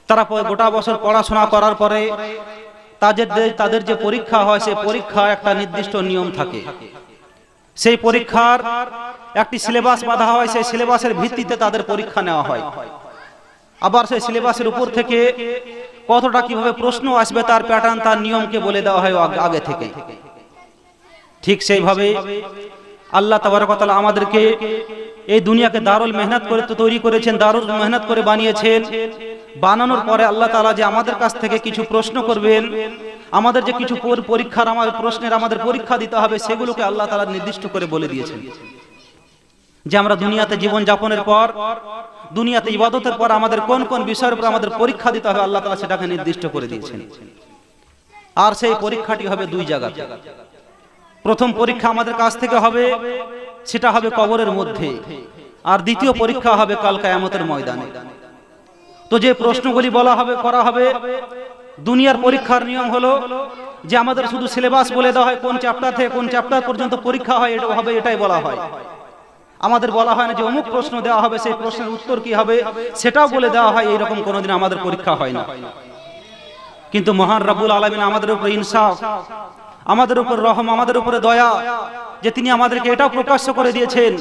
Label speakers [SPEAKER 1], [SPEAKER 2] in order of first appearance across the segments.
[SPEAKER 1] তারা গোটা বছর পড়াশোনা করার পরে তাদের যে পরীক্ষা হয়, সেই পরীক্ষা একটা নির্দিষ্ট নিয়ম থাকে। সেই পরীক্ষার একটি সিলেবাস বাঁধা হয়, সেই সিলেবাসের ভিত্তিতে তাদের পরীক্ষা নেওয়া হয়। আবার সেই সিলেবাসের উপর থেকে কতটা কিভাবে প্রশ্ন আসবে তার প্যাটার্ন, তার নিয়মকে বলে দেওয়া হয় আগে থেকে। ঠিক সেইভাবে আল্লাহ তাবারক ওয়া তাআলা আমাদেরকে এই দুনিয়াকে দারুল মেহনত করে তো তৈরি করেছেন, দারুল মেহনত করে বানিয়েছেন। বানানোর পরে আল্লাহ তাআলা যে আমাদের কাছ থেকে কিছু প্রশ্ন করবেন, আমাদের যে কিছু পরীক্ষার আমাদের প্রশ্নের আমাদের পরীক্ষা দিতে হবে, সেগুলোকে আল্লাহ তাআলা নির্দিষ্ট করে বলে দিয়েছেন। যে আমরা দুনিয়াতে জীবন যাপনের পর, দুনিয়াতে ইবাদতের পর আমাদের কোন কোন বিষয়ের উপর আমাদের পরীক্ষা দিতে হবে, আল্লাহ তাআলা সেটাকে নির্দিষ্ট করে দিয়েছেন। আর সেই পরীক্ষাটি হবে দুই জায়গাতে। প্রথম পরীক্ষা আমাদের কাছ থেকে হবে, সেটা হবে কবরের মধ্যে। আর দ্বিতীয় পরীক্ষা হবে কাল কিয়ামতের ময়দানে। তো যে প্রশ্নগুলি করা হবে, দুনিয়ার পরীক্ষার নিয়ম হলো যে আমাদের শুধু সিলেবাস বলে দেওয়া হয়, কোন চ্যাপ্টার থেকে কোন চ্যাপ্টার পর্যন্ত পরীক্ষা হয় এটা হবে, এটাই বলা হয়। আমাদের বলা হয় না যে অমুক প্রশ্ন দেওয়া হবে, সেই প্রশ্নের উত্তর কি হবে সেটাও বলে দেওয়া হয়। এইরকম কোনোদিন আমাদের পরীক্ষা হয় না। কিন্তু মহান রব্বুল আলামিন আমাদের উপর ইনসাফ, আমাদের উপর রহম, আমাদের উপরে দয়া, যে তিনি আমাদেরকে এটাও প্রকাশ্য করে দিয়েছেন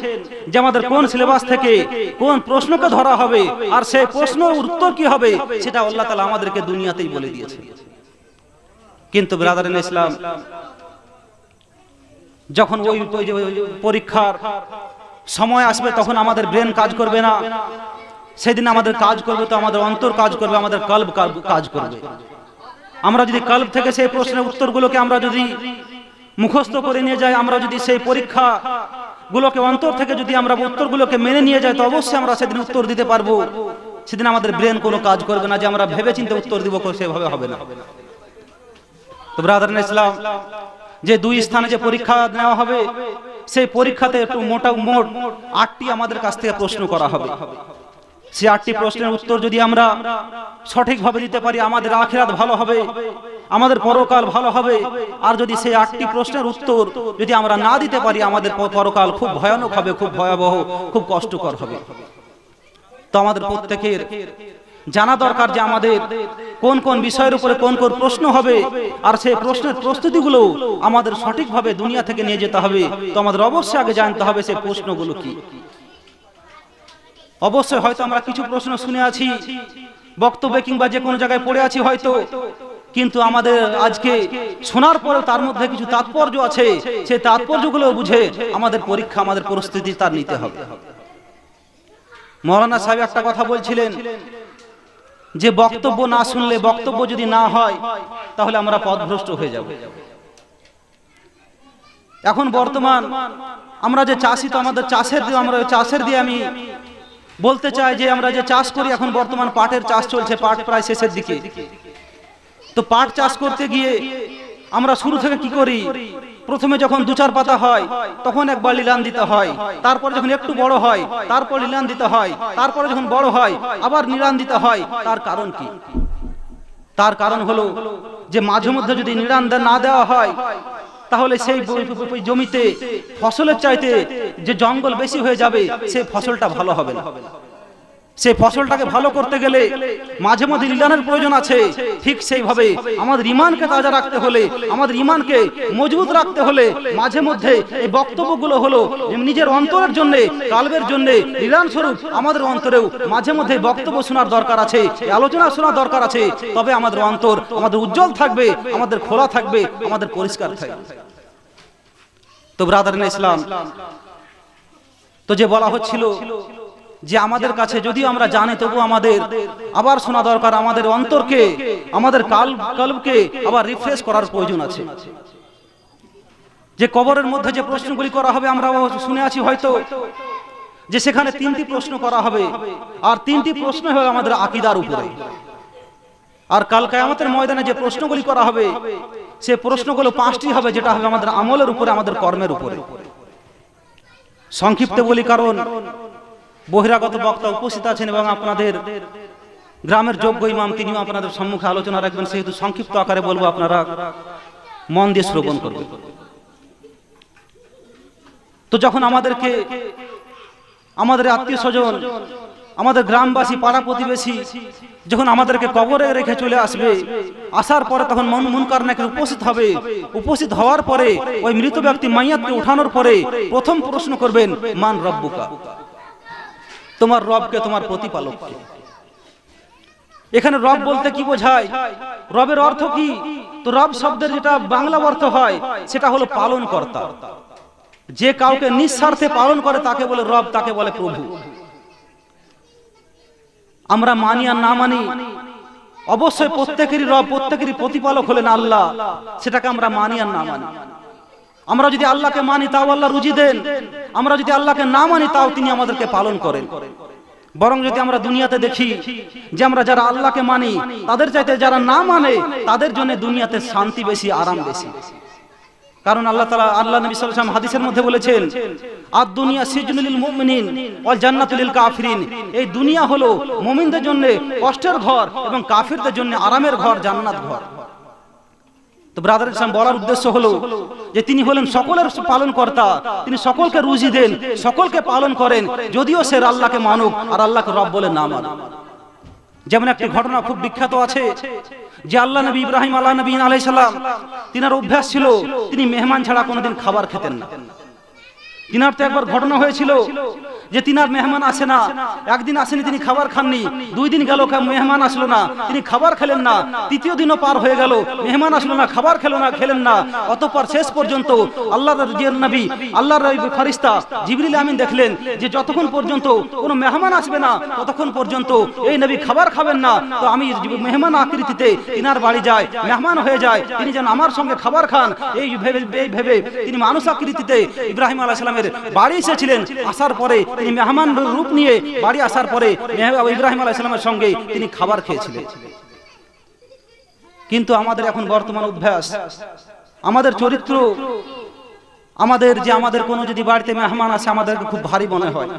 [SPEAKER 1] যে আমাদের কোন সিলেবাস থেকে কোন প্রশ্নকে ধরা হবে আর সেই প্রশ্নের উত্তর কি হবে সেটা আল্লাহ তাআলা আমাদেরকে দুনিয়াতেই বলে দিয়েছেন। কিন্তু ব্রাদার ইন ইসলাম, যখন ওই পরীক্ষার সময় আসবে তখন আমাদের ব্রেন কাজ করবে না। সেদিন আমাদের কাজ করবে তো আমাদের অন্তর কাজ করবে, আমাদের কলব কাজ করবে। আমরা যদি কলব থেকে সেই প্রশ্নের উত্তরগুলোকে আমরা যদি মুখস্থ করে নিয়ে যাই, আমরা যদি সেই পরীক্ষা গুলোকে অন্তর থেকে যদি আমরা উত্তরগুলোকে মেনে নিয়ে যাই, তো অবশ্যই আমরা সেদিন উত্তর দিতে পারবো। সেদিন আমাদের ব্রেন কোনো কাজ করবে না যে আমরা ভেবে চিন্তে উত্তর দিব, সেভাবে হবে না। তো ব্রাদার ইন ইসলাম, যে দুই স্থানে যে পরীক্ষা নেওয়া হবে, সেই পরীক্ষাতে একটু মোট 8টি আমাদের কাছ থেকে প্রশ্ন করা হবে। সেই 8টি প্রশ্নের উত্তর যদি আমরা সঠিকভাবে দিতে পারি, আমাদের আখিরাত ভালো হবে, আমাদের পরকাল ভালো হবে। আর যদি সেই 8টি প্রশ্নের উত্তর যদি আমরা না দিতে পারি, আমাদের পরকাল খুব ভয়ানক হবে, খুব ভয়াবহ, খুব কষ্টকর হবে। তো আমাদের প্রত্যেকের জানা দরকার যে আমাদের কোন কোন বিষয়ের উপরে কোন কোন প্রশ্ন হবে, আর সেই প্রশ্নের প্রস্তুতিগুলো আমাদের সঠিকভাবে দুনিয়া থেকে নিয়ে যেতে হবে। তো আমাদের অবশ্যই আগে জানতে হবে সেই প্রশ্নগুলো কি। অবশ্যই হয়তো আমরা কিছু প্রশ্ন শুনে আছি বক্তব্যে কিংবা যে কোনো জায়গায় পড়ে আছি হয়তো, কিন্তু আমাদের আজকে শোনার পরে তার মধ্যে কিছু তাৎপর্য আছে, সেই তাৎপর্যগুলো বুঝে আমাদের পরীক্ষা, আমাদের প্রস্তুতি তার নিতে হবে। মাওলানা সাহেব একটা কথা বলছিলেন যে বক্তব্য না শুনলে, বক্তব্য যদি না হয় তাহলে আমরা পথভ্রষ্ট হয়ে যাব। এখন বর্তমান আমরা যে চাষি, তো আমাদের চাষের দিয়ে আমি বলতে চাই যে আমরা যে চাষ করি, এখন বর্তমান পাটের চাষ চলছে, পাট প্রায় শেষের দিকে। তো পাট চাষ করতে গিয়ে আমরা শুরু থেকে কি করি, প্রথমে যখন 2-4 পাতা হয় তখন একবার লিলান দিতে হয়, তারপরে যখন একটু বড় হয় তারপর লিলান দিতে হয়, তারপরে যখন বড় হয় আবার নিড়ান দিতে হয়। তার কারণ কি? তার কারণ হলো যে মাঝে মধ্যে যদি নিড়ান না দেওয়া হয় তাহলে সেই জমিতে ফসলের চাইতে যে জঙ্গল বেশি হয়ে যাবে, সেই ফসলটা ভালো হবে না। সেই ফসলটাকে ভালো করতে গেলে মাঝে মধ্যে লিলানের প্রয়োজন আছে। ঠিক সেইভাবে আমাদের ঈমানকে তাজা রাখতে হলে, আমাদের ঈমানকে মজবুত রাখতে হলে মাঝে মধ্যে এই বক্তব্যগুলো হলো নিজের অন্তরের জন্য, কালবের জন্য লিলান স্বরূপ আমাদের অন্তরেও মাঝে মধ্যে বক্তব্য শোনার দরকার আছে, আলোচনা শোনার দরকার আছে। তবে আমাদের অন্তর আমাদের উজ্জ্বল থাকবে, আমাদের খোলা থাকবে, আমাদের পরিষ্কার থাকবে। তো ব্রাদার ইন ইসলাম, তো যে বলা হচ্ছিল যে আমাদের কাছে যদিও আমরা জানি তবু আমাদের আবার শোনা দরকার, আমাদের অন্তরকে, আমাদের কলবকে আবার রিফ্রেশ করার প্রয়োজন আছে। যে কবরের মধ্যে যে প্রশ্নগুলি করা হবে, আমরা শুনে আছি হয়তো যে সেখানে 3টি প্রশ্ন করা হবে, আর 3টি প্রশ্ন হবে আমাদের আকীদার উপরে। আর কাল কিয়ামতের ময়দানে যে প্রশ্নগুলি করা হবে, সে প্রশ্নগুলো 5টি হবে, যেটা হবে আমাদের আমলের উপরে, আমাদের কর্মের উপরে। সংক্ষিপ্ত বলি কারণ বহিরাগত বক্তা উপস্থিত আছেন এবং আপনাদের গ্রামের যোগ্য ইমাম তিনিও আপনাদের সম্মুখে আলোচনা রাখবেন, সেহেতু সংক্ষিপ্ত আকারে বলবো, আপনারা মন দিয়ে শ্রবণ করবেন। তো যখন আমাদেরকে আমাদের আত্মীয় স্বজন, আমাদের গ্রামবাসী, পাড়া প্রতিবেশী যখন আমাদেরকে কবরে রেখে চলে আসবে, আসার পরে তখন মুনকার নাকির উপস্থিত হবে। উপস্থিত হওয়ার পরে ওই মৃত ব্যক্তি মাইয়াতকে উঠানোর পরে প্রথম প্রশ্ন করবেন, মান রব্বুকা, তোমার রবকে, তোমার প্রতিপালককে। এখানে রব বলতে কি বোঝায়, রবের অর্থ কি? তো রব শব্দের যেটা বাংলা অর্থ হয় সেটা হলো পালন কর্তা। যে কাউকে নিঃস্বার্থে পালন করে তাকে বলে রব, তাকে বলে প্রভু। আমরা মানি আর না মানি, অবশ্যই প্রত্যেকেরই রব, প্রত্যেকেরই প্রতিপালক হলেন আল্লাহ, সেটাকে আমরা মানি আর না মানি। আমরা যদি আল্লাহকে মানি তাও আল্লাহ রুজি দেন, আমরা যদি আল্লাহকে না মানি তাও তিনি আমাদেরকে পালন করেন। বরং যদি আমরা দুনিয়াতে দেখি যে আমরা যারা আল্লাহকে মানি তাদের চাইতে যারা না মানে তাদের জন্য দুনিয়াতে শান্তি বেশি, আরাম বেশি। কারণ আল্লাহ নবী সাল্লাল্লাহু আলাইহি ওয়াসাল্লাম হাদিসের মধ্যে বলেছেন, আদ দুনিয়া সিজনুল লিল মুমিনিন ওয়াল জান্নাতুল লিল কাফিরিন। এই দুনিয়া হলো মুমিনদের জন্য কষ্টের ঘর এবং কাফিরদের জন্য আরামের ঘর, জান্নাত ঘর। তো ব্রাদার ইসলাম বলার উদ্দেশ্য হলো যে তিনি হলেন সকলের পালন কর্তা, তিনি সকলকে রুজি দেন, সকলকে পালন করেন, যদিও সে আল্লাহকে মানুক আর আল্লাহকে রব বলে না মানুক। যেমন একটি ঘটনা খুব বিখ্যাত আছে যে আল্লাহ নবী ইব্রাহিম আলাইহিস সালাম, তিনার অভ্যাস ছিল তিনি মেহমান ছাড়া কোনোদিন খাবার খেতেন না। তিনার তো একবার ঘটনা হয়েছিল যে তিনার মেহমান আসে না, একদিন আসেনি তিনি খাবার খাননি, 2 দিন গেল মেহমান আসলো না, তিনি খাবার খেলেন না, 3য় দিনও পার হয়ে গেল, মেহমান আসলো না, খাবার খেলেন না। অতঃপর শেষ পর্যন্ত আল্লাহর নবী, আল্লাহর ফেরেশতা জিবরিল আমিন দেখলেন যে যতক্ষণ পর্যন্ত কোনো মেহমান আসবে না ততক্ষণ পর্যন্ত এই নবী খাবার খাবেন না। তো আমি মেহমান আকৃতিতে তিনার বাড়ি যাই, মেহমান হয়ে যায়, তিনি যেন আমার সঙ্গে খাবার খান, এই ভেবে তিনি মানুষ আকৃতিতে ইব্রাহিম আলাইহিস সালামের বাড়ি এসেছিলেন। আসার পরে তিনি মেহমান রূপ নিয়ে বাড়ি আসার পরে ইব্রাহিম আলাইহিস সালামের সঙ্গে তিনি খাবার খেয়েছিলেন। কিন্তু আমাদের এখন বর্তমান অভ্যাস, আমাদের চরিত্র, আমাদের কোনো যদি বাড়িতে মেহমান আসে আমাদেরকে খুব ভারী মনে হয়।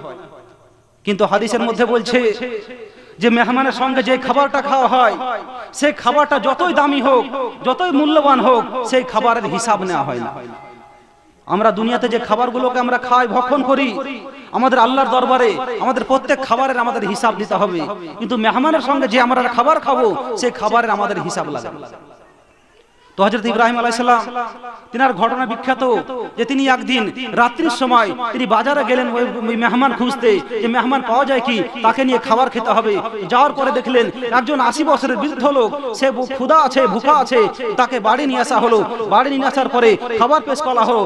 [SPEAKER 1] কিন্তু হাদিসের মধ্যে বলছে যে মেহমানের সঙ্গে যে খাবারটা খাওয়া হয় সেই খাবারটা যতই দামি হোক, যতই মূল্যবান হোক, সেই খাবারের হিসাব নেওয়া হয় না। আমরা দুনিয়াতে যে খাবারগুলোকে আমরা খাই, ভক্ষণ করি, আমাদের আল্লাহর দরবারে আমাদের প্রত্যেক খাবারের আমাদের হিসাব দিতে হবে। কিন্তু মেহমানের সঙ্গে যে আমরা খাবার খাবো সেই খাবারের আমাদের হিসাব লাগে। তো হযরত ইব্রাহিম আলাইহিস সালাম তিনার ঘটনা বিখ্যাত যে তিনি একদিন রাত্রির সময় তিনি বাজারে গেলেন ওই মেহমান খুঁজতে, যে মেহমান পাওয়া যায় কি, তাকে নিয়ে খাবার খেতে হবে। যাওয়ার পরে দেখলেন একজন 80 বছরের বৃদ্ধ লোক, সে ক্ষুধা আছে, ভুখা আছে, তাকে বাড়ি নিয়ে আসা হলো। বাড়ি নিয়ে আসার পরে খাবার পেশ করা হলো।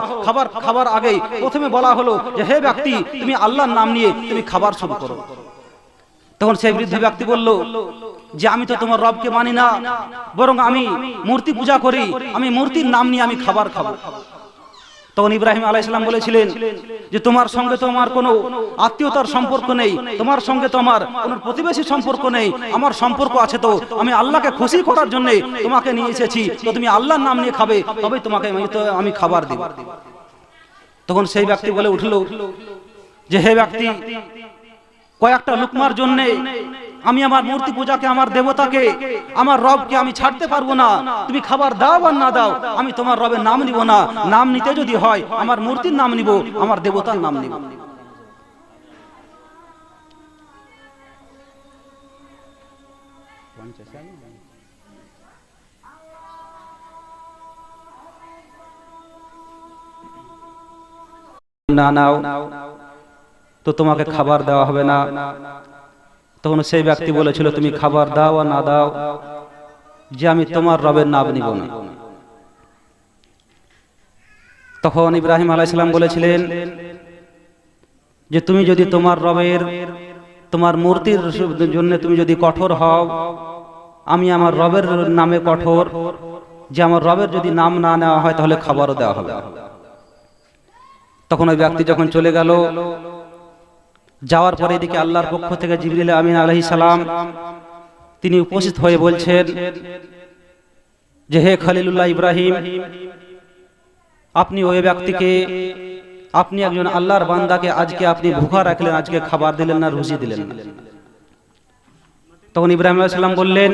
[SPEAKER 1] খাবার আগেই প্রথমে বলা হলো যে হে ব্যক্তি, তুমি আল্লাহর নাম নিয়ে তুমি খাবার শুরু করো। তখন সেই বৃদ্ধ ব্যক্তি বলল যে আমি তো তোমার রবকে মানি না, বরং আমি মূর্তি পূজা করি, আমি মূর্তির নাম নিয়ে আমি খাবার খাবো। তখন ইব্রাহিম আলাইহিস সালাম বলেছিলেন যে তোমার সঙ্গে তো আমার কোনো আত্মীয়তার সম্পর্ক নেই, তোমার সঙ্গে তো আমার কোনো প্রতিবেশী সম্পর্ক নেই, আমার সম্পর্ক আছে তো আমি আল্লাহকে খুশি করার জন্য তোমাকে নিয়ে এসেছি, তো তুমি আল্লাহর নাম নিয়ে খাবে, তবেই তোমাকে আমি খাবার দেব। তখন সেই ব্যক্তি বলে উঠল যে হে ব্যক্তি, কয়েকটা লুকমার জন্য আমি আমার মূর্তি পূজাকে, আমার দেবতাকে, আমার রবকে আমি ছাড়তে পারবো না। তুমি খাবার দাও আর না দাও, আমি তোমার রবের নাম নিব না। নাম নিতে যদি হয় আমার মূর্তির নাম নিব, আমার দেবতার নাম নিব। না নাও তো তোমাকে খাবার দেওয়া হবে না। তখন সেই ব্যক্তি বলেছিল তুমি খাবার দাও আর না দাও, যে আমি তোমার রবের নাম নিব না। তখন ইব্রাহিম আলাইহিস সালাম বলেছিলেন যে তুমি যদি তোমার রবের, তোমার মূর্তির জন্য তুমি যদি কঠোর হও, আমি আমার রবের নামে কঠোর, যে আমার রবের যদি নাম না নেওয়া হয় তাহলে খাবারও দেওয়া হবে। তখন ওই ব্যক্তি যখন চলে গেল, যাওয়ার পরে এদিকে আল্লাহর পক্ষ থেকে জিবরিল আমিন আলাইহিস সালাম তিনি উপস্থিত হয়ে বলছেন যে হে খলিলুল্লাহ ইব্রাহিম, আপনি ওই ব্যক্তিকে, আপনি একজন আল্লাহর বান্দাকে আজকে আপনি ভুখা রাখলেন, আজকে খাবার দিলেন না, রুজি দিলেন না। তখন ইব্রাহিম আলাইহিস সালাম বললেন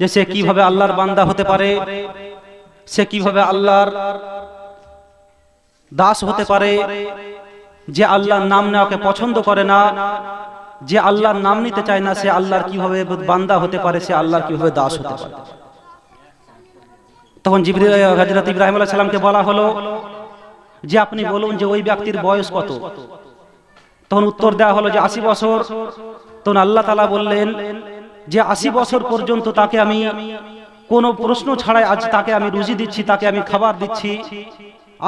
[SPEAKER 1] যে সে কিভাবে আল্লাহর বান্দা হতে পারে, সে কিভাবে আল্লাহর দাস হতে পারে যে আল্লাহর নাম নেওয়াকে পছন্দ করে না, যে আল্লাহর নাম নিতে চায় না সে আল্লাহর কিভাবে বান্দা হতে পারে, সে আল্লাহর কিভাবে দাস হতে পারে। তখন জিবরিল হযরত ইব্রাহিম আলাইহিস সালামকে বলা হলো যে আপনি বলুন যে ওই ব্যক্তির বয়স কত। তখন উত্তর দেওয়া হলো যে 80 বছর। তখন আল্লাহ তাআলা বললেন যে 80 বছর পর্যন্ত তাকে আমি কোনো প্রশ্ন ছাড়াই আজ তাকে আমি রুজি দিচ্ছি, তাকে আমি খাবার দিচ্ছি।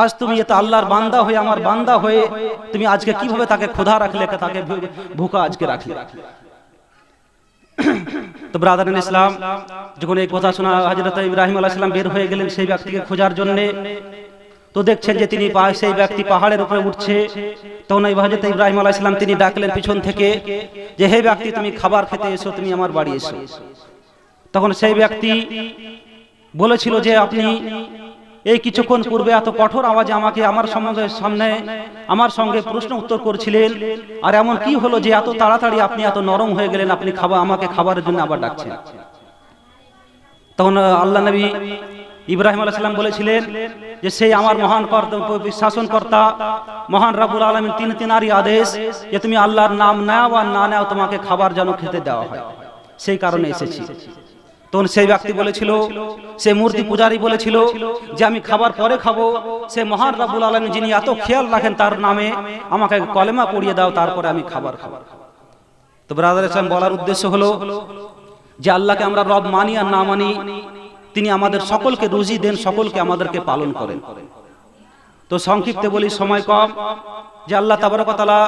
[SPEAKER 1] আজ তুমি এত আল্লাহর বান্দা হয়ে, আমার বান্দা হয়ে তুমি আজকে কিভাবে তাকে ক্ষুধা রাখলে, তাকে ভুকা আজকে রাখলে। তো ব্রাদার ইসলাম, যখন এই কথা শোনা হযরত ইব্রাহিম আলাইহিস সালাম বের হয়ে গেলেন সেই ব্যক্তিকে খোঁজার জন্য। তো দেখছেন যে তিনি সেই ব্যক্তি পাহাড়ের উপরে উঠছে। তখন হযরত ইব্রাহিম আলাইহিস সালাম তিনি ডাকলেন পিছন থেকে যে হে ব্যক্তি, তুমি খাবার খেতে এসো, তুমি আমার বাড়ি এসো। তখন সেই ব্যক্তি বলেছিল যে আপনি এই কিছুক্ষণ পূর্বে এত কঠোর আওয়াজে আমাকে আমার সঙ্গে প্রশ্ন উত্তর করছিলেন, আর এমন কি হলো যে এত তাড়াতাড়ি আপনি এত নরম হয়ে গেলেন, আপনি আমাকে খাবারের জন্য আবার ডাকছেন। তখন আল্লাহ নবী ইব্রাহিম আলাইহিস সালাম বলেছিলেন যে সেই আমার মহান শাসনকর্তা মহান রব্বুল আলামিন তিনারই আদেশ যে তুমি আল্লাহর নাম নাও আর না নাও তোমাকে খাবার যেন খেতে দেওয়া হয়, সেই কারণে এসেছি। তখন সেই ব্যক্তি বলেছিল, সে মূর্তি পূজারী বলেছিল যে আমি খাবার পরে খাবো, সে মহান রব্বুল আলামিন যিনি এত খেয়াল রাখেন তার নামে আমাকে কলেমা পড়িয়ে দাও, তারপরে আমি খাবার খাবো। তো ব্রাদার ইসলাম বলার উদ্দেশ্য হলো যে আল্লাহকে আমরা রব মানি আর না মানি, তিনি আমাদের সকলকে রুজি দেন, সকলকে আমাদেরকে পালন করেন। তো সংক্ষিপ্তে বলি, সময় কম, যে আল্লাহ তাবারক ওয়া তাআলা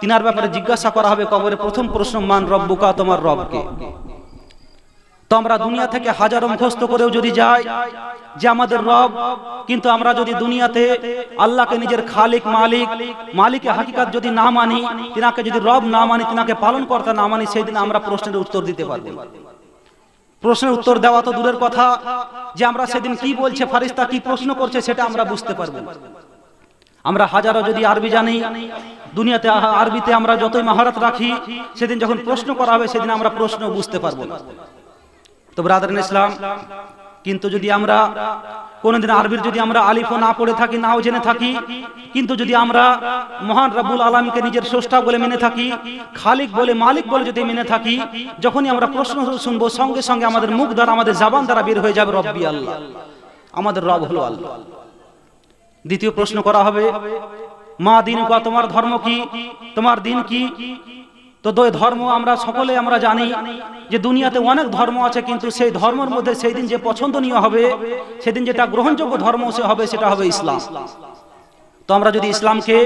[SPEAKER 1] তিনার ব্যাপারে জিজ্ঞাসা করা হবে কবরে। প্রথম প্রশ্ন, মান রব্বুকা, তোমার রবকে। তো আমরা দুনিয়া থেকে হাজারো মুখস্থ করেও যদি যাই যে আমাদের রব, কিন্তু আমরা যদি দুনিয়াতে আল্লাহকে নিজের খালিক মালিকে হাকিকাত যদি না মানি, তিনাকে যদি রব না মানি, তিনাকে পালন কর্তা না মানি, সেই দিন আমরা প্রশ্নের উত্তর দিতে পারবো না। প্রশ্নের উত্তর দেওয়া তো দূরের কথা, যে আমরা সেদিন কি বলছে ফারিস্তা কি প্রশ্ন করছে সেটা আমরা বুঝতে পারবো। আমরা হাজারো যদি আরবি জানি, দুনিয়াতে আরবিতে আমরা যতই মহারত রাখি, সেদিন যখন প্রশ্ন করা হবে সেদিন আমরা প্রশ্ন বুঝতে পারবো না। তো ব্রাদার ইসলাম, কিন্তু যদি আমরা কোনদিন আরবির যদি আমরা আলিফও না পড়ে থাকি, নাও জেনে থাকি, কিন্তু যদি আমরা মহান রব্বুল আলামিনকে নিজের স্রষ্টা বলে মেনে থাকি, খালিক বলে মালিক বলে যদি মেনে থাকি, যখনই আমরা প্রশ্ন শুনবো সঙ্গে সঙ্গে আমাদের মুখ দ্বারা, আমাদের জবান দ্বারা বের হয়ে যাবে রব্বি আল্লাহ, আমাদের রব হলো আল্লাহ। দ্বিতীয় প্রশ্ন করা হবে, মা দিনুকা, তোমার ধর্ম কি, তোমার দিন কি। তো দুই ধর্ম আমরা সকলে আমরা জানি যে দুনিয়াতে অনেক ধর্ম আছে, কিন্তু সেই ধর্মের মধ্যে সেই দিন যে পছন্দনীয় হবে, সেদিন যেটা গ্রহণযোগ্য ধর্ম সে হবে, সেটা হবে ইসলাম। তো আমরা যদি ইসলামকে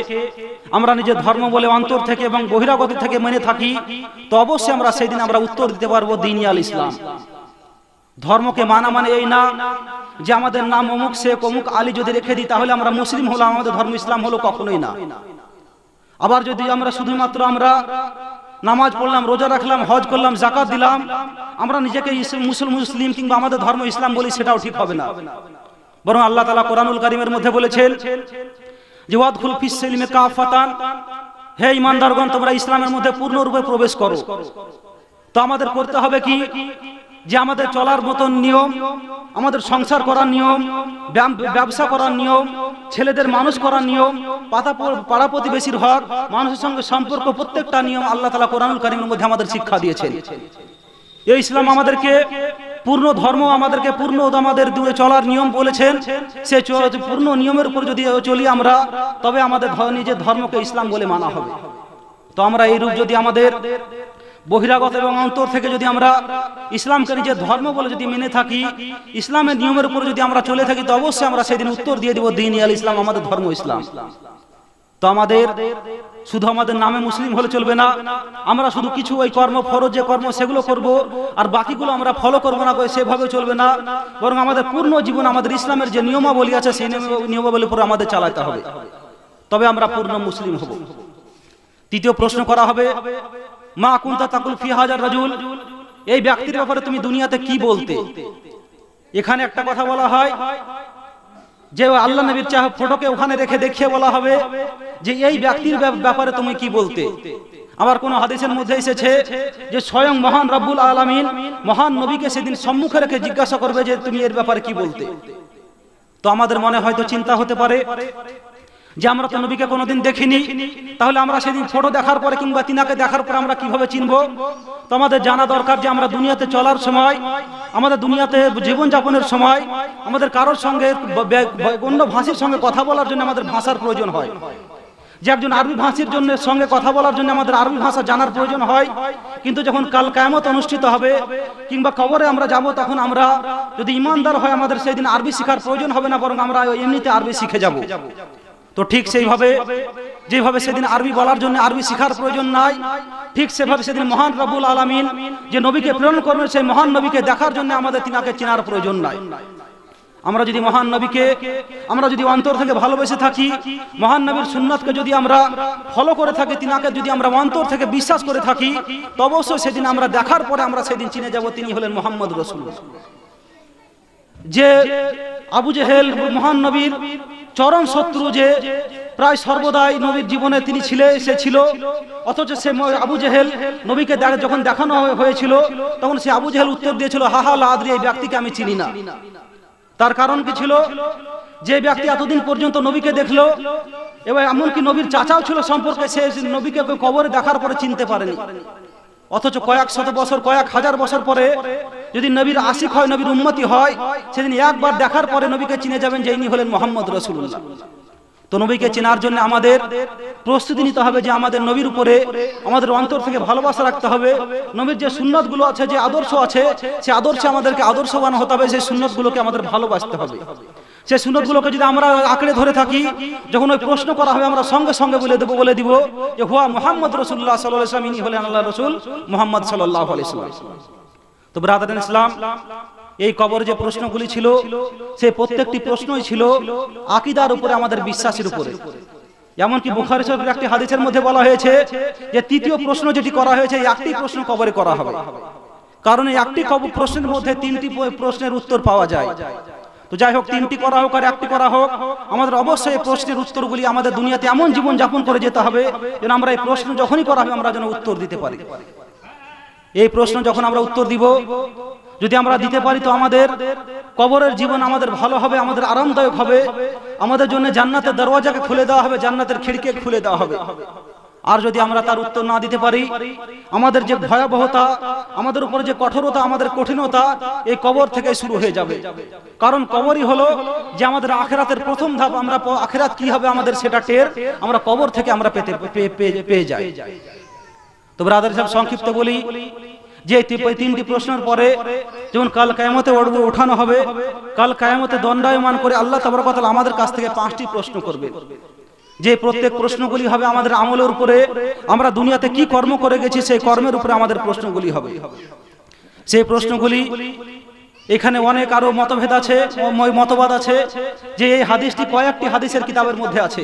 [SPEAKER 1] আমরা নিজের ধর্ম বলে অন্তর থেকে এবং বহিরাগত থেকে মেনে থাকি, তো অবশ্যই আমরা সেই দিন আমরা উত্তর দিতে পারবো দ্বীন আল ইসলাম। ধর্মকে মানা মানে এই না যে আমাদের নাম অমুক শেখ অমুক আলী যদি রেখে দিই তাহলে আমরা মুসলিম হলাম, আমাদের ধর্ম ইসলাম হলো, কখনোই না। আবার যদি আমরা শুধুমাত্র আমরা নামাজ পড়লাম, রোজা রাখলাম, হজ করলাম, যাকাত দিলাম, আমরা নিজেকে মুসলিম কিংবা আমাদের ধর্ম ইসলাম বলি, সেটাও ঠিক হবে না। বরং আল্লাহ তাআলা কোরআনুল কারীমের মধ্যে বলেছেন যে ওয়াদখুল ফিস সিলমি কাফাতান, হে ঈমানদারগণ তোমরা ইসলামের মধ্যে পূর্ণরূপে প্রবেশ করো। তো আমাদের করতে হবে কি, যে আমাদের চলার মতন নিয়ম, আমাদের সংসার করার নিয়ম, ব্যবসা করার নিয়ম, ছেলেদের মানুষ করার নিয়ম, পাড়া প্রতিবেশীর হক, মানুষের সঙ্গে সম্পর্ক, প্রত্যেকটা নিয়ম আল্লাহ তাআলা কোরআনুল কারীমের মধ্যে আমাদের শিক্ষা দিয়েছেন। এই ইসলাম আমাদেরকে পূর্ণ ধর্ম, আমাদেরকে পূর্ণ আমাদের চলার নিয়ম বলেছেন। সেই পূর্ণ নিয়মের উপর যদি চলি আমরা, তবে আমাদের নিজের ধর্মকে ইসলাম বলে মানা হবে। তো আমরা এই রূপ যদি আমাদের বহিরাগত এবং অন্তর থেকে যদি আমরা ইসলামকে নিজের ধর্ম বলে যদি মেনে থাকি, ইসলামের নিয়মের উপর যদি আমরা চলে থাকি, তো অবশ্যই আমরা সেদিন উত্তর দিয়ে দিব দ্বীন আল ইসলাম, আমাদের ধর্ম ইসলাম। তো আমাদের শুধু আমাদের নামে মুসলিম হলে চলবে না, আমরা শুধু কিছু ওই কর্ম ফরজ যে কর্ম সেগুলো করব, আর বাকিগুলো আমরা ফলো করবো না, সেভাবে চলবে না। বরং আমাদের পূর্ণ জীবন আমাদের ইসলামের যে নিয়মাবলী আছে সেই নিয়মাবলীর উপর আমাদের চালাতে হবে, তবে আমরা পূর্ণ মুসলিম হব। তৃতীয় প্রশ্ন করা হবে, মা কুনতা তাকুল ফি হাজার রাজুল, এই ব্যক্তির ব্যাপারে তুমি দুনিয়াতে কি বলতে। এখানে একটা কথা বলা হয় যে আল্লাহ নবীর ফটোকে ওখানে রেখে দেখিয়ে বলা হবে যে এই ব্যক্তির ব্যাপারে তুমি কি বলতে। আবার কোন হাদিসের মধ্যে এসেছে যে স্বয়ং মহান রব্বুল আলামিন মহান নবীকে সেদিন সম্মুখে রেখে জিজ্ঞাসা করবে যে তুমি এর ব্যাপারে কি বলতে। তো আমাদের মনে হয়তো চিন্তা হতে পারে যে আমরা তো নবীকে কোনোদিন দেখিনি, তাহলে আমরা সেদিন ফটো দেখার পরে কিংবা তিনাকে দেখার পরে আমরা কিভাবে চিনবো? তো আমাদের জানা দরকার যে আমরা দুনিয়াতে চলার সময়, আমাদের দুনিয়াতে জীবনযাপনের সময় আমাদের কারোর সঙ্গে অন্য ভাষীর সঙ্গে কথা বলার জন্য আমাদের ভাষার প্রয়োজন হয়। যে একজন আরবি ভাষীর জন্য সঙ্গে কথা বলার জন্য আমাদের আরবি ভাষা জানার প্রয়োজন হয়, কিন্তু যখন কাল কিয়ামত অনুষ্ঠিত হবে কিংবা কবরে আমরা যাব, তখন আমরা যদি ইমানদার হয় আমাদের সেই দিন আরবি শেখার প্রয়োজন হবে না, বরং আমরা এমনিতে আরবি শিখে যাব। তো ঠিক সেইভাবে যেভাবে সেদিন আরবি বলার জন্য আরবি শেখার প্রয়োজন নাই, ঠিক সেভাবে সেদিন মহান রব্বুল আলামিন যে নবীকে প্রেরণ করবেন সেই মহান নবীকে দেখার জন্য আমাদের তিনাকে চেনার প্রয়োজন নাই। আমরা যদি মহান নবীকে আমরা যদি অন্তর থেকে ভালোবেসে থাকি, মহান নবীর সুন্নাতকে যদি আমরা ফলো করে থাকি, তিনাকে যদি আমরা অন্তর থেকে বিশ্বাস করে থাকি, তো অবশ্যই সেদিন আমরা দেখার পরে আমরা সেদিন চিনে যাব তিনি হলেন মুহাম্মদ রাসূলুল্লাহ। যে আবু জেহেল মহান নবীর চরম শত্রু, যে প্রায় সর্বদাই নবীর জীবনে তিনি সে ছিল, অথচ সে আবু জেহেল নবীকে যখন দেখানো হয়েছিল তখন সে আবু জেহেল উত্তর দিয়েছিল, হাহা লা আদরি, এই ব্যক্তিকে আমি চিনি না। তার কারণ কি ছিল? যে ব্যক্তি এতদিন পর্যন্ত নবীকে দেখলো, এবার এমনকি নবীর চাচাও ছিল সম্পর্কে, সে নবীকে কবরে দেখার পরে চিনতে পারেনি। অথচ কয়েক শত বছর, কয়েক হাজার বছর পরে যদি নবীর আশিক হয়, নবীর উম্মতি হয়, সেদিন একবার দেখার পরে নবীকে চিনে যাবেন যে ইনি হলেন মুহাম্মদ রাসূলুল্লাহ। তো নবীকে চেনার জন্য আমাদের প্রস্তুতি নিতে হবে, যে আমাদের নবীর উপরে আমাদের অন্তর থেকে ভালোবাসা রাখতে হবে। নবীর যে সুন্নাতগুলো আছে, যে আদর্শ আছে, সেই আদর্শে আমাদেরকে আদর্শবান হতে হবে, সেই সুন্নাতগুলোকে আমাদের ভালোবাসতে হবে। সেই সুন্নাতগুলোকে যদি আমরা আঁকড়ে ধরে থাকি, যখন ওই প্রশ্ন করা হবে আমরা সঙ্গে সঙ্গে বলে দিব যে হুয়া মুহাম্মদ রাসূলুল্লাহ সাল্লাল্লাহু আলাইহি ওয়াসাল্লাম, ইনি হলেন আল্লাহর রাসূল মুহাম্মদ সাল্লাল্লাহু আলাইহি ওয়াসাল্লাম। তো ব্রাদার ইসলাম, এই কবরে যে প্রশ্নগুলি ছিল সেই প্রত্যেকটি প্রশ্নই ছিল আকীদার উপরে, আমাদের বিশ্বাসের উপরে। এমনকি বুখারী শরীফের একটি হাদিসের মধ্যে বলা হয়েছে যে তৃতীয় প্রশ্ন যেটি করা হয়েছে, এই একটি প্রশ্ন কবরে করা হবে, কারণ এই একটি প্রশ্নের মধ্যে তিনটি প্রশ্নের উত্তর পাওয়া যায়। তো যাই হোক, তিনটি করা হোক আর একটি করা হোক, আমাদের অবশ্যই এই প্রশ্নের উত্তরগুলি আমাদের দুনিয়াতে এমন জীবন যাপন করে যেতে হবে যেন আমরা এই প্রশ্ন যখনই করা হবে আমরা যেন উত্তর দিতে পারি। এই প্রশ্ন যখন আমরা উত্তর দিব, যদি আমরা দিতে পারি, তো আমাদের কবরের জীবন আমাদের ভালো হবে, আমাদের আরামদায়ক হবে, আমাদের জন্য জান্নাতের দরওয়াজাকে খুলে দেওয়া হবে, জান্নাতের খিড়কি খুলে দেওয়া হবে। আর যদি আমরা তার উত্তর না দিতে পারি, আমাদের যে ভয়াবহতা, আমাদের উপরে যে কঠোরতা, আমাদের কঠিনতা, এই কবর থেকে শুরু হয়ে যাবে। কারণ কবরই হলো যে আমাদের আখিরাতের প্রথম ধাপ। আমরা আখিরাত কি হবে আমাদের সেটা টের আমরা কবর থেকে আমরা পেয়ে যাই। তো ব্রাদার সাহেব, সংক্ষিপ্ত বলি যে তিনটি প্রশ্নের পরে যেমন কাল কিয়ামতে ওঠানো হবে, কাল কিয়ামতে দণ্ডায়মান করে আল্লাহ তাবারক ওয়া তাআলা আমাদের কাছ থেকে 5টি প্রশ্ন করবে, যে প্রত্যেক প্রশ্নগুলি হবে আমাদের আমলের উপরে, আমরা দুনিয়াতে কি কর্ম করে গেছি সেই কর্মের উপরে আমাদের প্রশ্নগুলি হবে। সেই প্রশ্নগুলি এখানে অনেক আরো মতভেদ আছে, মতবাদ আছে, যে এই হাদিসটি কয়েকটি হাদিসের কিতাবের মধ্যে আছে।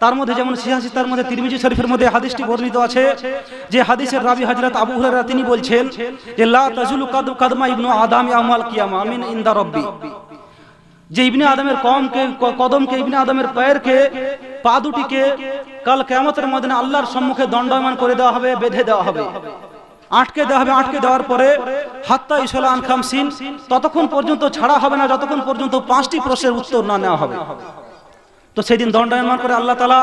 [SPEAKER 1] তার মধ্যে যেমন সিহাসিতার মধ্যে তিরমিজি শরীফের মধ্যে হাদিসটি বর্ণিত আছে, যে হাদিসের রাবি হযরত আবু হুরায়রা তিনি বলছেন যে লা তাজুলু কাদমা ইবনু আদম ইয়াউমাল কিয়ামা মিন ইনদা রাব্বি, যে ইবনে আদমের কদমকে, ইবনে আদমের পায়েরকে, পা দুটিকে কাল কিয়ামতের ময়দানে আল্লাহর সম্মুখে দণ্ডায়মান করে দেওয়া হবে, বেঁধে দেওয়া হবে, আটকে দেওয়া হবে। আটকে দেওয়ার পরে হাত্তা ইসলা আন খামসিন, ততক্ষণ পর্যন্ত ছাড়া হবে না যতক্ষণ পর্যন্ত 5টি প্রশ্নের উত্তর না নেওয়া হবে। তো সেদিন দণ্ডায়মান করে আল্লাহ তাআলা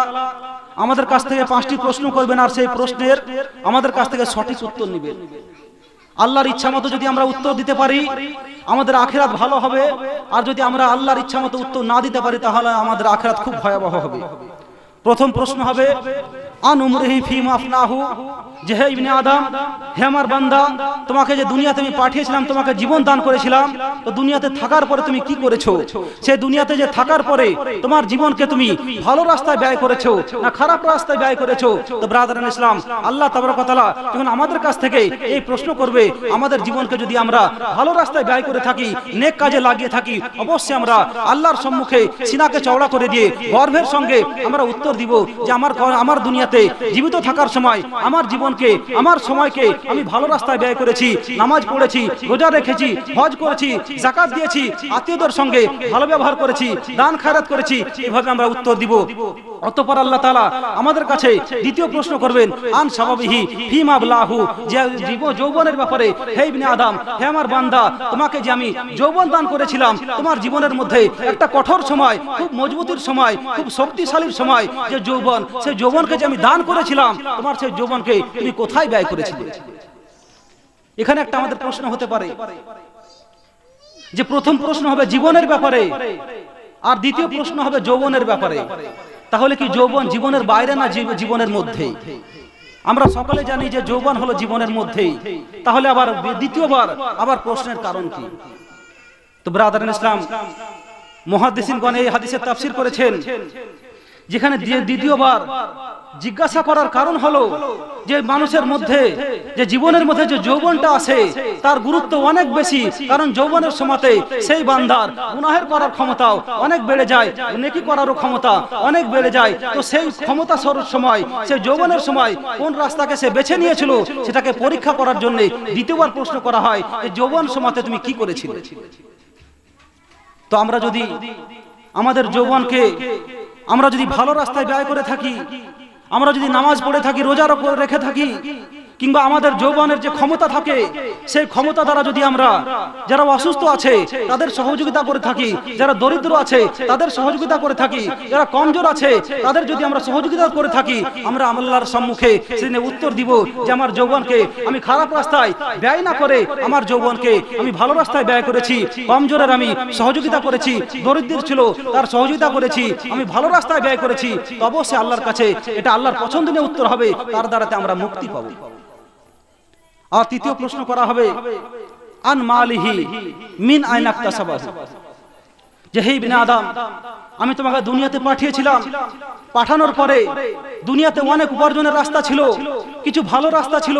[SPEAKER 1] আমাদের কাছ থেকে 5টি প্রশ্ন করবেন, আর সেই প্রশ্নের আমাদের কাছ থেকে সঠিক উত্তর নেবেন। আল্লাহর ইচ্ছা মতো যদি আমরা উত্তর দিতে পারি, আমাদের আখিরাত ভালো হবে, আর যদি আমরা আল্লাহর ইচ্ছা মতো উত্তর না দিতে পারি, তাহলে আমাদের আখিরাত খুব ভয়াবহ হবে। প্রথম প্রশ্ন হবে আন উমরিহি ফিমা আফনাহু, যে হে ইবনে আদম, হে আমার বান্দা, তোমাকে যে দুনিয়াতে আমি পাঠিয়েছিলাম, তোমাকে জীবন দান করেছিলাম, তো দুনিয়াতে থাকার পরে তুমি কি করেছো? সেই দুনিয়াতে যে থাকার পরে তোমার জীবনকে তুমি ভালো রাস্তায় ব্যয় করেছো না খারাপ রাস্তায় ব্যয় করেছো? তো ব্রাদারান ইসলাম, আল্লাহ তাবারক ওয়া তাআলা যখন আমাদের কাছ থেকে এই প্রশ্ন করবে, আমাদের জীবনকে যদি আমরা ভালো রাস্তায় ব্যয় করে থাকি, নেক কাজে লাগিয়ে থাকি, অবশ্যই আমরা আল্লাহর সম্মুখে সিনাকে চওড়া করে দিয়ে গর্বের সঙ্গে আমরা উত্তর দিব যে আমার দুনিয়াতে দুনিয়াতে জীবিত থাকার সময় আমার জীবনকে, আমার সময়কে আমি ভালো রাস্তায় ব্যয় করেছি, নামাজ পড়েছি, রোজা রেখেছি, হজ করেছি, যাকাত দিয়েছি, আত্মীয়দের সঙ্গে ভালো ব্যবহার করেছি, দান খায়রাত করেছি, এভাবে আমরা উত্তর দিব। অতঃপর আল্লাহ তাআলা আমাদের কাছে দ্বিতীয় প্রশ্ন করবেন, আন শাবাবিহি ফিমা আবলাহু, যে যৌবনের ব্যাপারে, হে ইবনে আদম, হে আমার বান্দা, তোমাকে যে আমি যৌবন দান করেছিলাম, তোমার জীবনের মধ্যে একটা কঠোর সময়, খুব মজবুতির সময়, খুব শক্তিশালীর সময় যে যৌবন, সেই যৌবনকে যে আমি দান করেছিলাম, তোমার সেই যৌবনকে তুমি কোথায় ব্যয় করেছিলে? এখানে একটা আমাদের প্রশ্ন হতে পারে যে প্রথম প্রশ্ন হবে জীবনের ব্যাপারে, আর দ্বিতীয় প্রশ্ন হবে যৌবনের ব্যাপারে। তাহলে কি যৌবন জীবনের বাইরে না জীবনের মধ্যেই? আমরা সকলে জানি যে যৌবন হলো জীবনের মধ্যেই, তাহলে আবার দ্বিতীয়বার আবার প্রশ্নের কারণ কি? তো ব্রাদার ইসলাম, মুহাদ্দিসিনগণ এই হাদিসের তাফসীর করেছেন, যেখানে দ্বিতীয়বার জিজ্ঞাসা করার কারণ হলো যে মানুষের মধ্যে, যে জীবনের মধ্যে যে যৌবনটা আছে তার গুরুত্ব অনেক বেশি। কারণ যৌবনের সময়তে সেই বান্দার গুনাহের করার ক্ষমতাও অনেক বেড়ে যায়, নেকি করারও ক্ষমতা অনেক বেড়ে যায়। তো সেই ক্ষমতা সরল সময়, সেই যৌবনের সময় কোন রাস্তাকে সে বেছে নিয়েছিল সেটাকে পরীক্ষা করার জন্য দ্বিতীয়বার প্রশ্ন করা হয় যে যৌবন সময়তে তুমি কি করেছিলে? তো আমরা যদি আমাদের যৌবনকে আমরা যদি ভালো রাস্তায় ব্যয় করে থাকি, আমরা যদি নামাজ পড়ে থাকি, রোজা রেখে থাকি, কিংবা আমাদের যৌবনের যে ক্ষমতা থাকে সেই ক্ষমতা দ্বারা যদি আমরা যারা অসুস্থ আছে তাদের সহযোগিতা করে থাকি, যারা দরিদ্র আছে তাদের সহযোগিতা করে থাকি, যারা কমজোর আছে তাদের যদি আমরা সহযোগিতা করে থাকি, আমরা আল্লাহর সম্মুখে সেদিনে উত্তর দিব যে আমার যৌবনকে আমি খারাপ রাস্তায় ব্যয় না করে আমার যৌবনকে আমি ভালো রাস্তায় ব্যয় করেছি, কমজোরের আমি সহযোগিতা করেছি, দরিদ্র ছিল তার সহযোগিতা করেছি, আমি ভালো রাস্তায় ব্যয় করেছি। তো অবশ্যই আল্লাহর কাছে এটা আল্লাহর পছন্দনীয় উত্তর হবে, তার দ্বারাতে আমরা মুক্তি পাবো। আর তৃতীয় প্রশ্ন করা হবে, আন মালিহি মিন আইনা ইকতাসাবাহু, যে হে ইবনে আদম, আমি তোমাকে দুনিয়াতে পাঠিয়েছিলাম, পাঠানোর পরে দুনিয়াতে অনেক উপার্জনের রাস্তা ছিল, কিছু ভালো রাস্তা ছিল,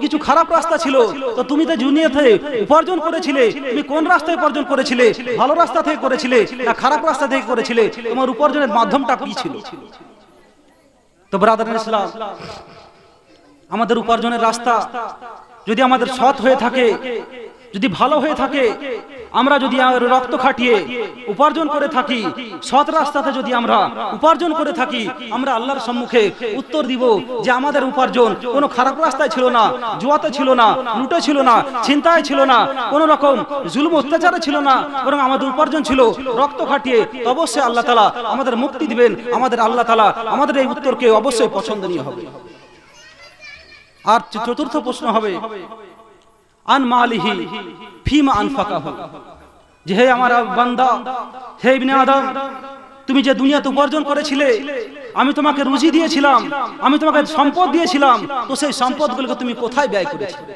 [SPEAKER 1] কিছু খারাপ রাস্তা ছিল। তো তুমি তো দুনিয়াতে উপার্জন করেছিলে, তুমি কোন রাস্তায় উপার্জন করেছিলে? ভালো রাস্তা থেকে করেছিলে না খারাপ রাস্তা থেকে করেছিলে? তোমার উপার্জনের মাধ্যমটা কি ছিল? তো ব্রাদার ইসলাম, আমাদের উপার্জনের রাস্তা যদি আমাদের সৎ হয়ে থাকে, যদি ভালো হয়ে থাকে, আমরা যদি রক্ত খাটিয়ে উপার্জন করে থাকি, সৎ রাস্তাতে যদি আমরা উপার্জন করে থাকি, আমরা আল্লাহর সম্মুখে উত্তর দিব যে আমাদের উপার্জন কোনো খারাপ রাস্তায় ছিল না, জুয়াতে ছিল না, লুটে ছিল না, ছিনতাই ছিল না, কোনো রকম জুলুম অত্যাচারে ছিল না, বরং আমাদের উপার্জন ছিল রক্ত খাটিয়ে। অবশ্যই আল্লাহ তাআলা আমাদের মুক্তি দিবেন, আমাদের আল্লাহ তাআলা আমাদের এই উত্তরকে অবশ্যই পছন্দনীয় হবে। আর চতুর্থ প্রশ্ন হবে, আন মালিহি ফিমা আনফাকাহু, যে হে আমার বান্দা, হে ইবনে আদম, তুমি যে দুনিয়াতে উপার্জন করেছিলে, আমি তোমাকে রুজি দিয়েছিলাম, আমি তোমাকে সম্পদ দিয়েছিলাম, তো সেই সম্পদগুলোকে তুমি কোথায় ব্যয় করেছিলে?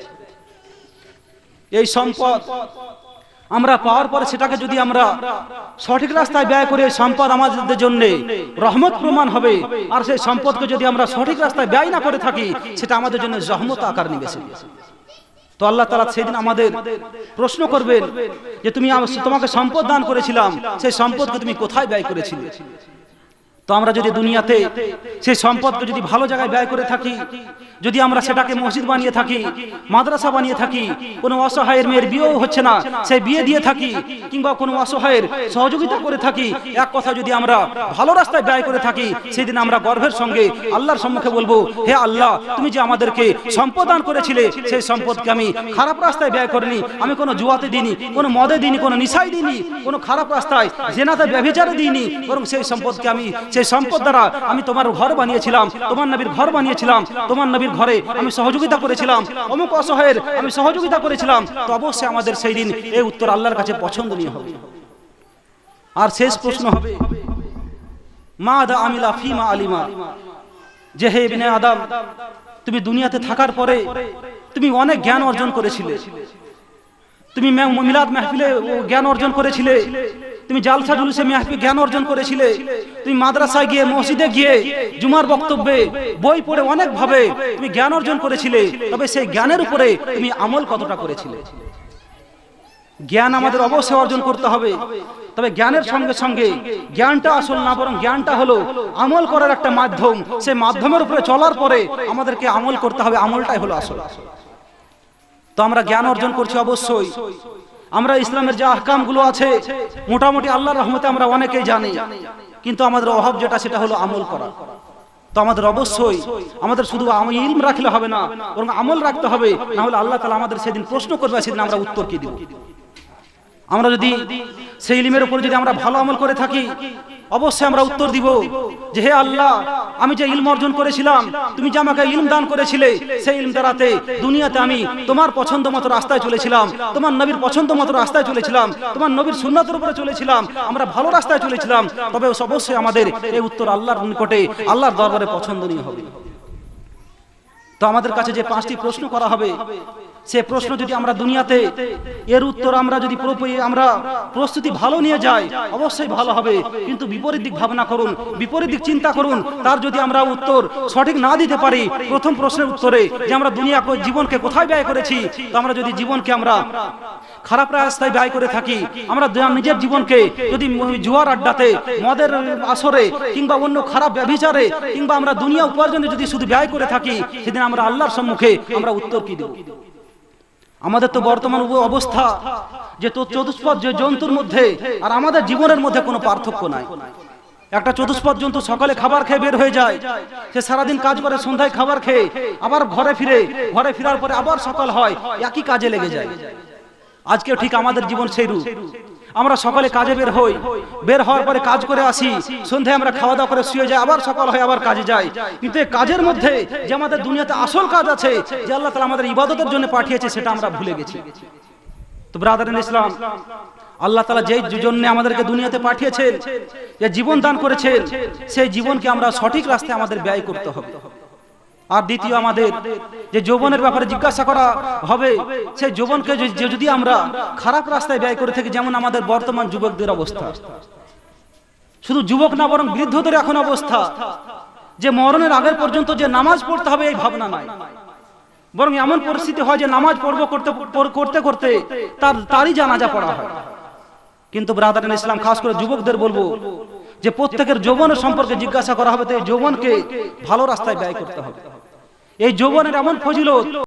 [SPEAKER 1] এই সম্পদ আমরা পাওয়ার পরে সেটাকে যদি আমরা সঠিক রাস্তায় ব্যয় করে, সম্পদ আমাদের জন্য রহমত প্রমাণ হবে। আর সেই সম্পদকে যদি আমরা সঠিক রাস্তায় ব্যয় না করে থাকি, সেটা আমাদের জন্য জহমত আকার নিবে। তো আল্লাহ তাআলা সেদিন আমাদের প্রশ্ন করবেন যে তোমাকে সম্পদ দান করেছিলাম, সেই সম্পদকে তুমি কোথায় ব্যয় করেছিলে? তো আমরা যদি দুনিয়াতে সেই সম্পদকে যদি ভালো জায়গায় ব্যয় করে থাকি, যদি আমরা সেটাকে মসজিদ বানিয়ে থাকি, মাদ্রাসা বানিয়ে থাকি, কোনো অসহায়ের মেয়ের বিয়েও হচ্ছে না সেই বিয়ে দিয়ে থাকি, কিংবা কোনো অসহায়ের সহযোগিতা করে থাকি, এক কথা যদি আমরা ভালো রাস্তায় ব্যয় করে থাকি, সেদিন আমরা গর্বের সঙ্গে আল্লাহর সম্মুখে বলবো, হে আল্লাহ, তুমি যে আমাদেরকে সম্পদ দান করেছিলে, সেই সম্পদকে আমি খারাপ রাস্তায় ব্যয় করিনি, আমি কোনো জুয়াতে দিইনি, কোনো মদে দিইনি, কোনো নিশায় দিইনি, কোনো খারাপ রাস্তায় জেনাতে ব্যভিচারে দিইনি, বরং সেই সম্পদকে আমি সেই সম্পদ দ্বারা আমি তোমার ঘর বানিয়েছিলাম, তোমার নবীর ঘর বানিয়েছিলাম, তোমার নবীর ঘরে আমি সহযোগিতা করেছিলাম, অমুক অসহায়ের আমি সহযোগিতা করেছিলাম। তো অবশ্যই আমাদের সেই দিন এই উত্তর আল্লাহর কাছে পছন্দনীয় হবে। আর শেষ প্রশ্ন হবে, মাদা আমিলা ফিমা আলিমা, যে হে ইবনে আদম, তুমি দুনিয়াতে থাকার পরে তুমি অনেক জ্ঞান অর্জন করেছিলে, তুমি মিলাদ মাহফিলে জ্ঞান অর্জন করেছিলে, তুমি জালসা জুলুসে মাহফিলে জ্ঞান অর্জন করেছিলে, তুমি মাদ্রাসায় গিয়ে, মসজিদে গিয়ে, জুমার বক্তব্যে, বই পড়ে অনেক ভাবে তুমি জ্ঞান অর্জন করেছিলে। তবে সেই জ্ঞানের উপরে তুমি আমল কতটা করেছিলে? জ্ঞান আমাদের অবশ্যই অর্জন করতে হবে, তবে জ্ঞানের সঙ্গে সঙ্গে জ্ঞানটা আসল না, বরং জ্ঞানটা হলো আমল করার একটা মাধ্যম। সেই মাধ্যমের উপরে চলার পরে আমাদেরকে আমল করতে হবে, আমলটাই হলো আসল। তো আমরা জ্ঞান অর্জন করছি অবশ্যই। আমরা ইসলামের যে আহকামগুলো আছে মোটামুটি আল্লাহর রহমতে আমরা অনেকেই জানি, কিন্তু আমাদের অভাব যেটা সেটা হলো আমল করা। তো আমাদের অবশ্যই আমাদের শুধু ইলম রাখলে হবে না, বরং আমল রাখতে হবে, না হলে আল্লাহ তাআলা আমাদের সেদিন প্রশ্ন করবে, সেদিন আমরা উত্তর কি দিব। আমরা যদি সেই ইলমের উপর যদি আমরা ভালো আমল করে থাকি, অবশ্যই আমরা উত্তর দিব যে হে আল্লাহ, আমি যে ইলম অর্জন করেছিলাম, তুমি যে আমাকে ইলম দান করেছিলে, সেই ইলম দ্বারাতে দুনিয়াতে আমি তোমার পছন্দ মতো রাস্তায় চলেছিলাম, তোমার নবীর পছন্দ মতো রাস্তায় চলেছিলাম, তোমার নবীর সুন্নাতের উপরে চলেছিলাম, আমরা ভালো রাস্তায় চলেছিলাম। তবে অবশ্যই আমাদের এই উত্তর আল্লাহর নিকটে, আল্লাহর দরবারে পছন্দনীয় হবে। তো আমাদের কাছে যে 5টি প্রশ্ন করা হবে, সে প্রশ্ন যদি আমরা দুনিয়াতে এর উত্তর আমরা যদি আমরা প্রস্তুতি ভালো নিয়ে যাই, অবশ্যই ভালো হবে। কিন্তু বিপরীত দিক ভাবনা করুন, বিপরীত দিক চিন্তা করুন, তার যদি আমরা উত্তর সঠিক না দিতে পারি প্রথম প্রশ্নের উত্তরে, যে আমরা দুনিয়া জীবনকে কোথায় ব্যয় করেছি, তো আমরা যদি জীবনকে আমরা খারাপ রাস্তায় ব্যয় করে থাকি, আমরা নিজের জীবনকে যদি জুয়ার আড্ডাতে, মদের আসরে, কিংবা অন্য খারাপ ব্যভিচারে, কিংবা আমরা দুনিয়া উপার্জনে যদি শুধু ব্যয় করে থাকি, সেদিন আমরা আল্লাহর সম্মুখে আমরা উত্তর কি দেব? আমাদের তো বর্তমান অবস্থা যে চতুষ্পদ যে জন্তুর মধ্যে আর আমাদের জীবনের মধ্যে কোনো পার্থক্য নাই। একটা চতুষ্পদ জন্তু সকালে খাবার খেয়ে বের হয়ে যায়, সে সারাদিন কাজ করে, সন্ধ্যায় খাবার খেয়ে আবার ঘরে ফেরার পরে আবার সকাল হয়, একই কাজে লেগে যায়। আজকেও ঠিক আমাদের জীবন সেই রূপ। আমরা সকালে কাজে বের হই, বের হওয়ার পরে কাজ করে আসি, সন্ধ্যায় আমরা খাওয়া দাওয়া করে শুয়ে যাই, আবার সকাল হয়, আবার কাজে যাই। কিন্তু এই কাজের মধ্যে যে আমাদের দুনিয়াতে আসল কাজ আছে, যে আল্লাহ তাআলা আমাদের ইবাদতের জন্য পাঠিয়েছে, সেটা আমরা ভুলে গেছি। তো ব্রাদার ইন ইসলাম, আল্লাহ তাআলা যেই জন্য আমাদেরকে দুনিয়াতে পাঠিয়েছেন, যে জীবন দান করেছেন, সেই জীবনকে আমরা সঠিক রাস্তায় আমাদের ব্যয় করতে হবে। আর দ্বিতীয়, আমাদের যে যৌবনের ব্যাপারে জিজ্ঞাসা করা হবে, সেই যৌবনকে যদি আমরা খারাপ রাস্তায় ব্যয় করে থাকি, যেমন আমাদের বর্তমান যুবকদের অবস্থা, শুধু যুবক না বরং বৃদ্ধদের এখন অবস্থা, যে মরণের আগের পর্যন্ত যে নামাজ পড়তে হবে এই ভাবনা নাই, বরং এমন পরিস্থিতি হয় যে নামাজ পড়বো করতে করতে তারই জানাজা পড়া হয়। কিন্তু ব্রাদার ইন ইসলাম, খাস করে যুবকদের বলবো যে প্রত্যেকের যৌবনের সম্পর্কে জিজ্ঞাসা করা হবে, তো এই যৌবনকে ভালো রাস্তায় ব্যয় করতে হবে। এই যৌবনের এমন ফজিলত